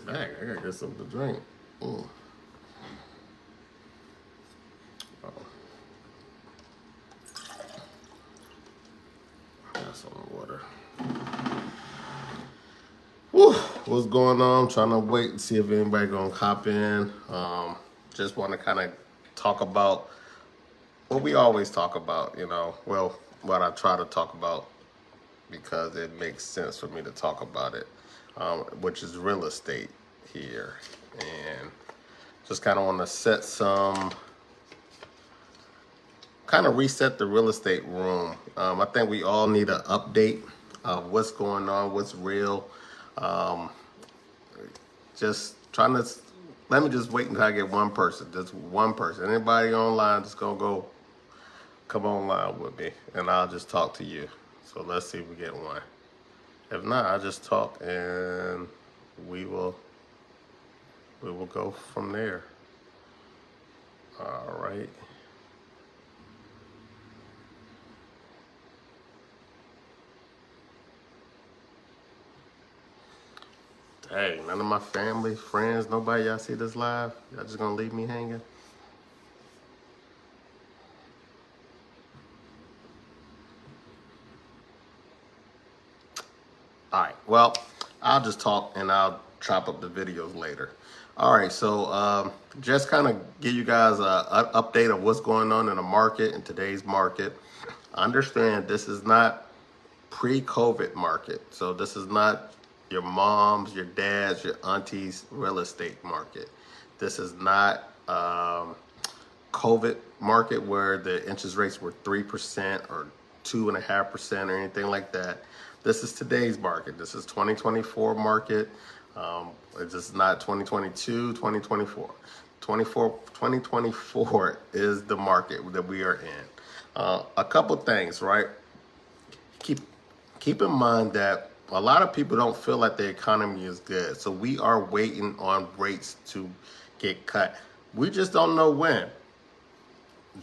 back. I gotta get something to drink. Mm. Oh, I got some water. Whew. What's going on? I'm trying to wait and see if anybody gonna hop in. Just want to kind of talk about what we always talk about, well, what I try to talk about because it makes sense for me to talk about it, which is real estate here. And just kind of want to kind of reset the real estate room. I think we all need an update of what's going on, what's real. Um, just trying to, let me just wait until I get one person, just one person. Anybody online, just gonna go come online with me and I'll just talk to you. So let's see if we get one. If not, I'll just talk and we will go from there. All right. Dang, none of my family, friends, nobody y'all see this live? Y'all just gonna leave me hanging? All right, well, I'll just talk and I'll chop up the videos later. All right, so just kind of give you guys an update of what's going on in the market, in today's market. Understand this is not pre-COVID market. So this is not your mom's, your dad's, your auntie's real estate market. This is not COVID market where the interest rates were 3% or 2.5% or anything like that. This is today's market. This is 2024 market. It's just not 2022, 2024. 2024 is the market that we are in. A couple things, right? Keep in mind that a lot of people don't feel like the economy is good. So we are waiting on rates to get cut. We just don't know when.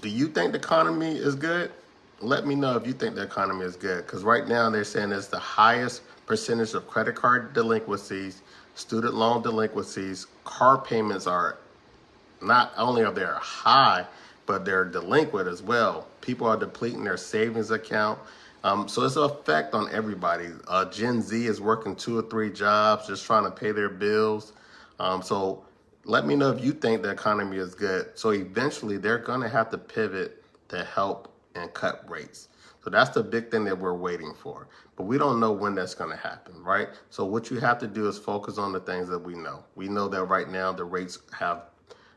Do you think the economy is good? Let me know if you think the economy is good. Because right now they're saying it's the highest percentage of credit card delinquencies, student loan delinquencies, car payments are not only are they high, but they're delinquent as well. People are depleting their savings account. So it's an effect on everybody. Gen Z is working 2 or 3 jobs just trying to pay their bills. So let me know if you think the economy is good. So eventually they're going to have to pivot to help and cut rates. So that's the big thing that we're waiting for. But we don't know when that's going to happen, right? So what you have to do is focus on the things that we know. We know that right now the rates have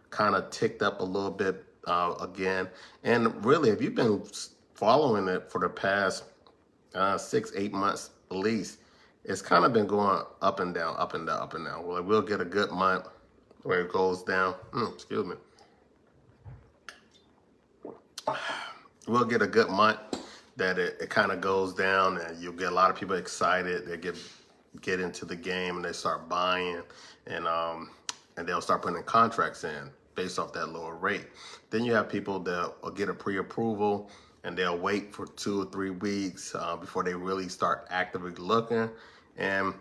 kind of ticked up a little bit again. And really, if you've been following it for the past 6-8 months at least, it's kind of been going up and down, up and down, up and down. Well, we'll get a good month where it goes down. Excuse me. We'll get a good month that it kind of goes down, and you'll get a lot of people excited. They get into the game and they start buying, and they'll start putting contracts in based off that lower rate. Then you have people that will get a pre-approval and they'll wait for 2 or 3 weeks before they really start actively looking. And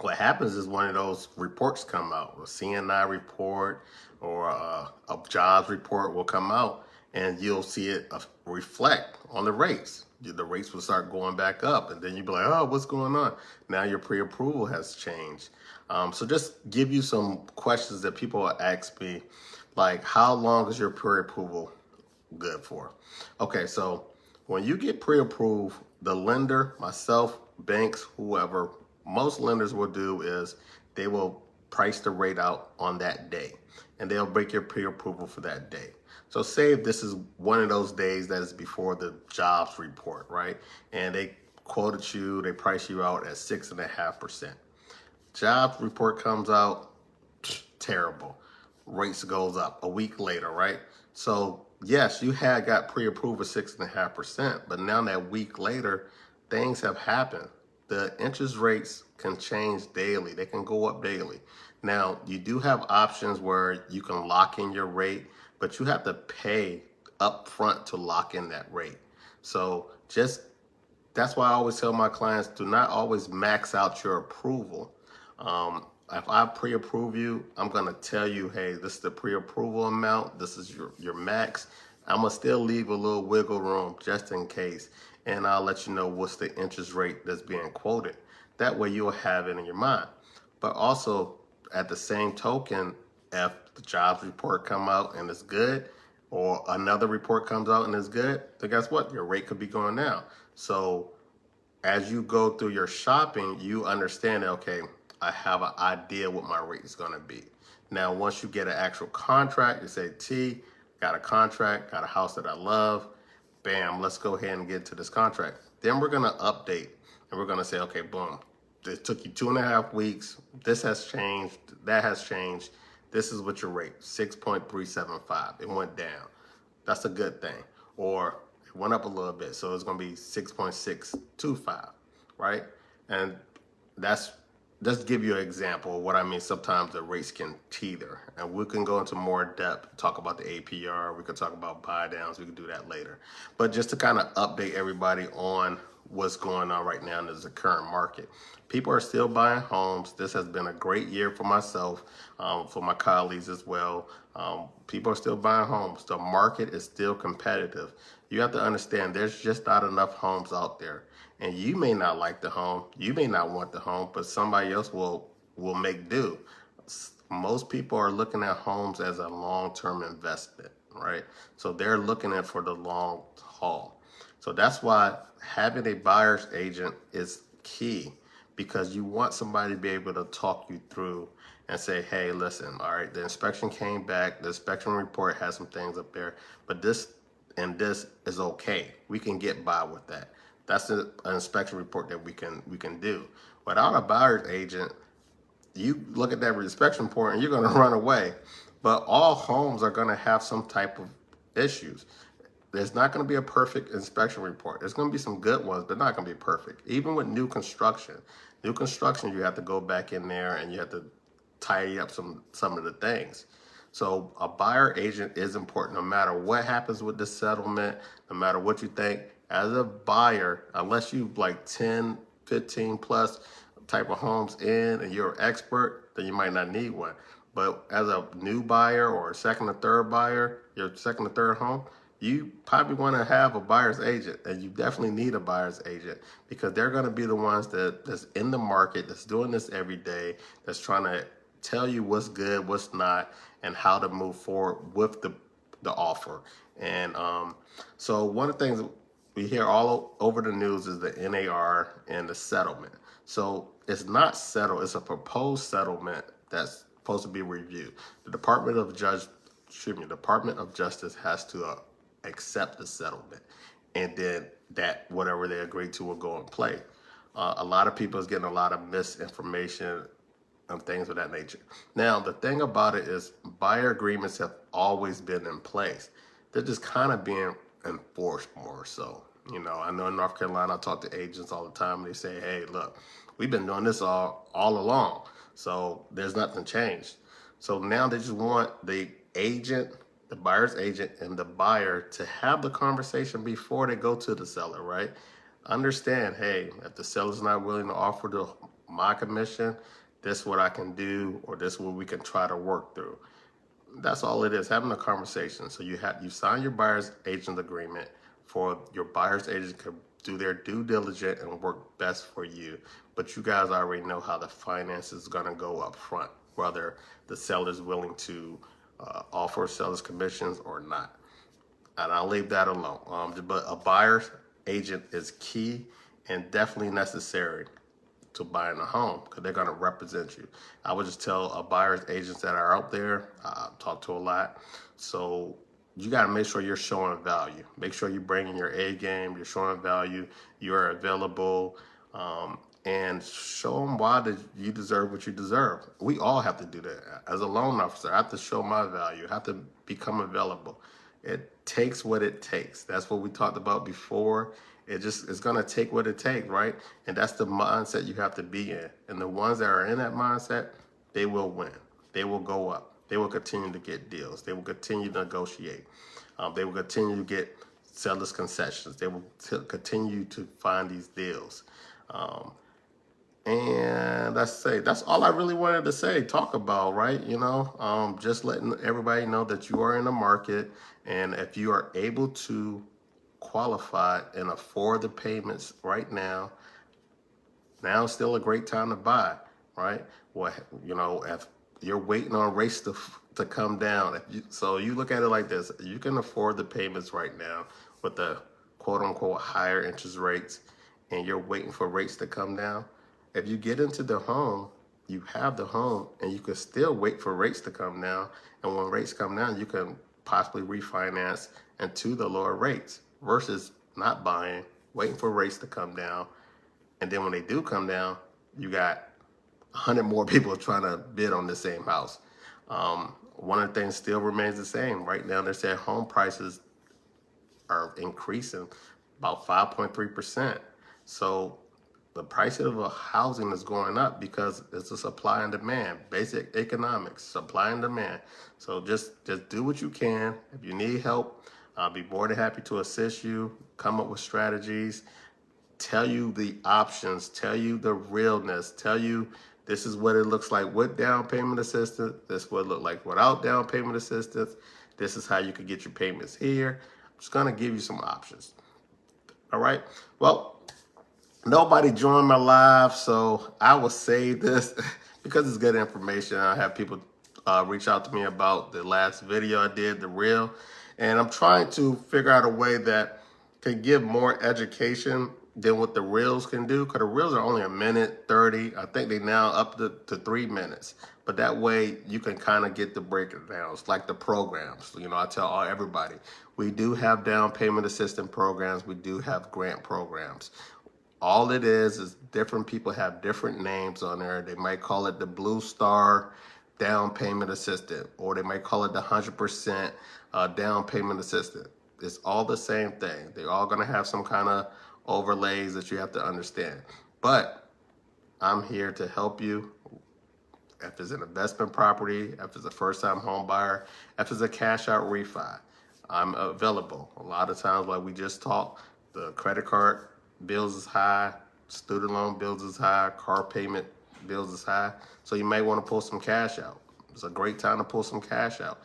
what happens is one of those reports come out, a CNI report or a jobs report will come out, and you'll see it reflect on the rates. The rates will start going back up, and then you'll be like, oh, what's going on? Now your pre-approval has changed. So just give you some questions that people will ask me, like, how long is your pre-approval good for? Okay, so when you get pre-approved, the lender, myself, banks, whoever, most lenders will do is they will price the rate out on that day, and they'll break your pre-approval for that day. So say if this is one of those days that is before the jobs report, right? And they quoted you, they price you out at 6.5%. Jobs report comes out, terrible. Rates goes up a week later, right? So yes, you had got pre-approved at 6.5%, but now that week later, things have happened. The interest rates can change daily. They can go up daily. Now, you do have options where you can lock in your rate, but you have to pay up front to lock in that rate. So that's why I always tell my clients, do not always max out your approval. if I pre-approve you, I'm gonna tell you, hey, this is the pre-approval amount. This is your max. I'm gonna still leave a little wiggle room just in case, and I'll let you know what's the interest rate that's being quoted. That way you'll have it in your mind. But also, at the same token, if the jobs report come out and it's good, or another report comes out and it's good, then guess what? Your rate could be going down. So as you go through your shopping, you understand that, okay, I have an idea what my rate is going to be. Now, once you get an actual contract, you say, T, got a contract, got a house that I love, bam, let's go ahead and get to this contract. Then we're going to update and we're going to say, okay, boom, it took you 2.5 weeks. This has changed. That has changed. This is what your rate, 6.375. It went down. That's a good thing. Or it went up a little bit, so it's going to be 6.625, right? And that's just give you an example of what I mean. Sometimes the rates can teeter, and we can go into more depth, talk about the APR. We could talk about buy downs. We could do that later. But just to kind of update everybody on what's going on right now in the current market. People are still buying homes. This has been a great year for myself, for my colleagues as well. People are still buying homes. The market is still competitive. You have to understand there's just not enough homes out there. And you may not like the home, you may not want the home, but somebody else will make do. Most people are looking at homes as a long-term investment, right? So they're looking at for the long haul. So that's why having a buyer's agent is key, because you want somebody to be able to talk you through and say, hey, listen, all right, the inspection came back, the inspection report has some things up there, but this and this is okay. We can get by with that. That's an inspection report that we can do. Without a buyer's agent, you look at that inspection report and you're going to run away. But all homes are going to have some type of issues. There's not going to be a perfect inspection report. There's going to be some good ones, but not going to be perfect. Even with new construction, you have to go back in there and you have to tidy up some of the things. So a buyer agent is important no matter what happens with the settlement, no matter what you think. As a buyer, unless you like 10, 15 plus type of homes in and you're an expert, then you might not need one. But as a new buyer or a second or third buyer, your second or third home, you probably want to have a buyer's agent, and you definitely need a buyer's agent, because they're going to be the ones that's in the market, that's doing this every day, that's trying to tell you what's good, what's not, and how to move forward with the offer. And so one of the things we hear all over the news is the NAR and the settlement. So it's not settled, it's a proposed settlement that's supposed to be reviewed. The Department of Justice has to accept the settlement, and then that whatever they agree to will go in play. A lot of people is getting a lot of misinformation and things of that nature. Now, the thing about it is buyer agreements have always been in place. They're just kind of being enforced more so. You know, I know in North Carolina, I talk to agents all the time, and they say, hey, look, we've been doing this all along, so there's nothing changed. So now they just want the agent, the buyer's agent, and the buyer to have the conversation before they go to the seller, right? Understand, hey, if the seller's not willing to offer my commission, this is what I can do, or this is what we can try to work through. That's all it is, having a conversation. So you sign your buyer's agent agreement for your buyer's agent to do their due diligence and work best for you. But you guys already know how the finance is going to go up front, whether the seller's willing to offer seller's commissions or not. And I'll leave that alone. But a buyer's agent is key and definitely necessary to buying a home, because they're going to represent you. I would just tell a buyer's agents that are out there, talk to a lot. So you got to make sure you're showing value. Make sure you're bringing your A game, you're showing value, you're available, and show them why you deserve what you deserve. We all have to do that. As a loan officer, I have to show my value. I have to become available. It takes what it takes. That's what we talked about before. It's going to take what it takes, right? And that's the mindset you have to be in. And the ones that are in that mindset, they will win. They will go up. They will continue to get deals. They will continue to negotiate. They will continue to get sellers concessions. They will continue to find these deals. And that's all I really wanted to say, talk about, right? Just letting everybody know that you are in the market, and if you are able to qualify and afford the payments right now, now is still a great time to buy, right? Well, if you're waiting on rates to come down, so you look at it like this: you can afford the payments right now with the quote unquote higher interest rates, and you're waiting for rates to come down. If you get into the home, you have the home, and you can still wait for rates to come down. And when rates come down, you can possibly refinance into the lower rates versus not buying, waiting for rates to come down, and then when they do come down, you got 100 more people trying to bid on the same house. One of the things still remains the same. Right now, they say home prices are increasing about 5.3%. So the price of a housing is going up because it's a supply and demand, basic economics, supply and demand. So just do what you can. If you need help, I'll be more than happy to assist you, come up with strategies, tell you the options, tell you the realness, tell you this is what it looks like with down payment assistance, this is what it look like without down payment assistance, this is how you can get your payments here. I'm just gonna give you some options. All right, well, nobody joined my live, so I will save this because it's good information. I have people reach out to me about the last video I did, the reel, and I'm trying to figure out a way that can give more education than what the reels can do, because the reels are only a minute 30. I think they now up to 3 minutes, but that way you can kind of get the breakdowns, like the programs. I tell everybody, we do have down payment assistance programs, we do have grant programs. All it is different people have different names on there. They might call it the Blue Star down payment assistant, or they might call it the 100% down payment assistant. It's all the same thing. They're all going to have some kind of overlays that you have to understand. But I'm here to help you. If it's an investment property, if it's a first-time home buyer, if it's a cash-out refi, I'm available. A lot of times, like we just talked, the credit card bills is high, student loan bills is high, car payment bills is high. So you may want to pull some cash out. It's a great time to pull some cash out.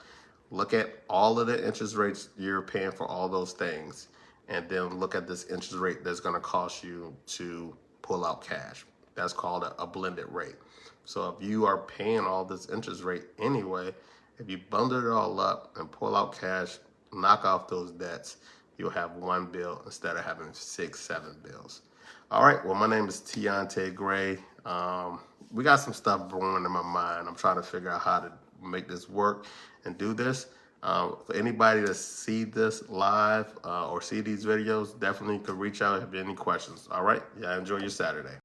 Look at all of the interest rates you're paying for all those things, and then look at this interest rate that's going to cost you to pull out cash. That's called a blended rate. So if you are paying all this interest rate anyway, if you bundle it all up and pull out cash, knock off those debts, you'll have one bill instead of having 6, 7 bills. All right, well, my name is Teante Gray. We got some stuff brewing in my mind. I'm trying to figure out how to make this work and do this. For anybody to see this live or see these videos, definitely could reach out if you have any questions. All right, yeah, enjoy your Saturday.